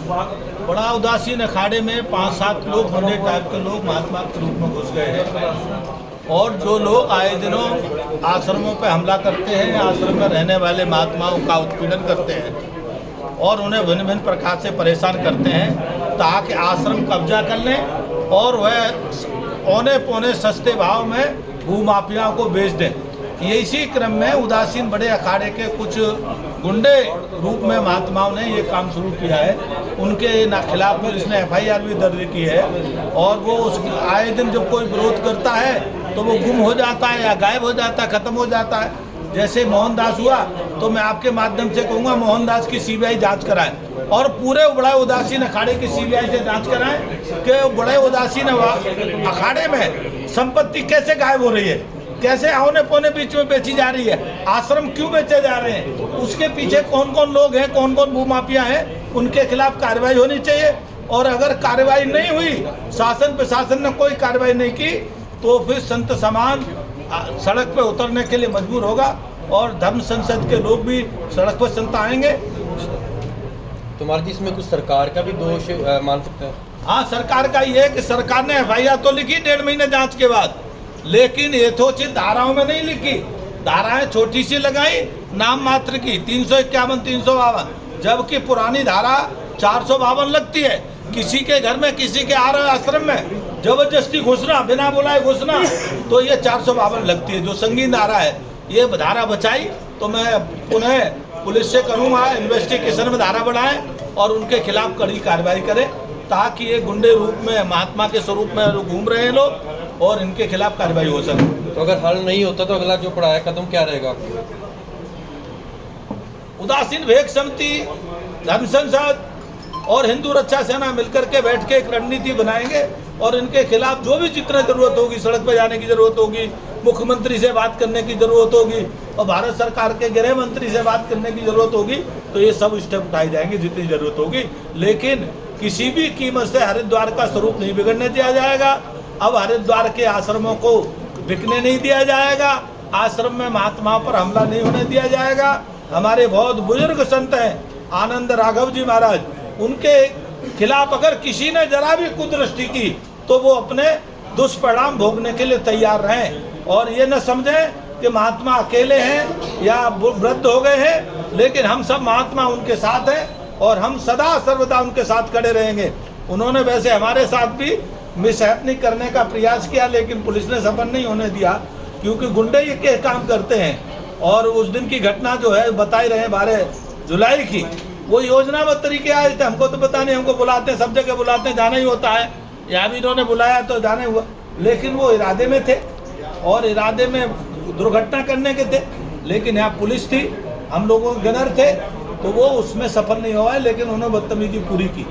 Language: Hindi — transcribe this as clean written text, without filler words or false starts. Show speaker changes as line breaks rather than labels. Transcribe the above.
बड़ा उदासीन अखाड़े में 5-7 लोग गुंडे टाइप के लोग महात्मा के रूप में घुस गए हैं और जो लोग आए दिनों आश्रमों पर हमला करते हैं, आश्रम में रहने वाले महात्माओं का उत्पीड़न करते हैं और उन्हें भिन्न भिन्न प्रकार से परेशान करते हैं ताकि आश्रम कब्जा कर लें और वह औने पौने सस्ते भाव में भूमाफियाओं को बेच दें। ये इसी क्रम में उदासीन बड़े अखाड़े के कुछ गुंडे रूप में महात्माओं ने ये काम शुरू किया है। उनके खिलाफ पुलिस ने FIR भी दर्ज की है और वो उस आए दिन जब कोई विरोध करता है तो वो गुम हो जाता है या गायब हो जाता है, ख़त्म हो जाता है। जैसे मोहनदास हुआ तो मैं आपके माध्यम से कहूँगा मोहनदास की CBI जांच कराएं और पूरे बड़े उदासीन अखाड़े की CBI से जांच कराएं कि बड़े उदासीन अखाड़े में संपत्ति कैसे गायब हो रही है, कैसे औने पौने बीच में बेची जा रही है, आश्रम क्यों बेचे जा रहे हैं, उसके पीछे कौन कौन लोग हैं, कौन कौन भूमाफिया हैं, उनके खिलाफ कार्रवाई होनी चाहिए। और अगर कार्रवाई नहीं हुई, शासन प्रशासन ने कोई कार्रवाई नहीं की तो फिर संत समाज सड़क पर उतरने के लिए मजबूर होगा और धर्म संसद के लोग भी सड़क पर संत आएंगे।
तुम्हारे जी इसमें कुछ सरकार का भी दोष मान सकते हैं?
हाँ, सरकार का ये है कि सरकार ने FIR तो लिखी 1.5 महीने जांच के बाद, लेकिन यथोचित धाराओं में नहीं लिखी। धाराएं छोटी सी लगाई, नाम मात्र की 351, 352, जबकि पुरानी धारा 452 लगती है। किसी के घर में, किसी के आश्रम में जबरदस्ती घुसना, बिना बुलाए घुसना, तो ये 452 लगती है, जो संगीन धारा है। ये धारा बचाई तो मैं पुनः पुलिस से करूँगा इन्वेस्टिगेशन में धारा बढ़ाएं और उनके खिलाफ कड़ी कार्रवाई करें ताकि ये गुंडे रूप में, महात्मा के स्वरूप में घूम रहे हैं लोग और इनके खिलाफ कार्रवाई हो सके।
तो अगर हल नहीं होता तो अगला जो पड़ा है कदम क्या रहेगा?
उदासीन विवेक समिति, धर्म संसद और हिंदू रक्षा सेना मिलकर के बैठ के एक रणनीति बनाएंगे और इनके खिलाफ जो भी जितना जरूरत होगी, सड़क पर जाने की जरूरत होगी, मुख्यमंत्री से बात करने की जरूरत होगी और भारत सरकार के गृह मंत्री से बात करने की जरूरत होगी, तो ये सब स्टेप उठाए जाएंगे जितनी जरूरत होगी। लेकिन किसी भी कीमत से हरिद्वार का स्वरूप नहीं बिगड़ने दिया जाएगा। अब हरिद्वार के आश्रमों को बिकने नहीं दिया जाएगा, आश्रम में महात्माओं पर हमला नहीं होने दिया जाएगा। हमारे बहुत बुजुर्ग संत हैं, आनंद राघव जी महाराज, उनके खिलाफ अगर किसी ने जरा भी कुदृष्टि की तो वो अपने दुष्परिणाम भोगने के लिए तैयार रहें और ये न समझें कि महात्मा अकेले हैं या वृद्ध हो गए हैं, लेकिन हम सब महात्मा उनके साथ हैं और हम सदा सर्वदा उनके साथ खड़े रहेंगे। उन्होंने वैसे हमारे साथ भी मिसहैपनिंग करने का प्रयास किया, लेकिन पुलिस ने सफल नहीं होने दिया क्योंकि गुंडे ये के काम करते हैं। और उस दिन की घटना जो है बताई रहे 12 जुलाई की, वो योजनाबद्ध तरीके आए थे। हमको तो पता नहीं, हमको बुलाते हैं, सब जगह बुलाते हैं, जाना ही होता है। यहाँ भी इन्होंने बुलाया तो जाने हुआ, लेकिन वो इरादे में थे और इरादे में दुर्घटना करने के थे। लेकिन यहाँ पुलिस थी, हम लोगों के गनर थे, तो वो उसमें सफल नहीं हुआ है, लेकिन उन्होंने बदतमीजी पूरी की।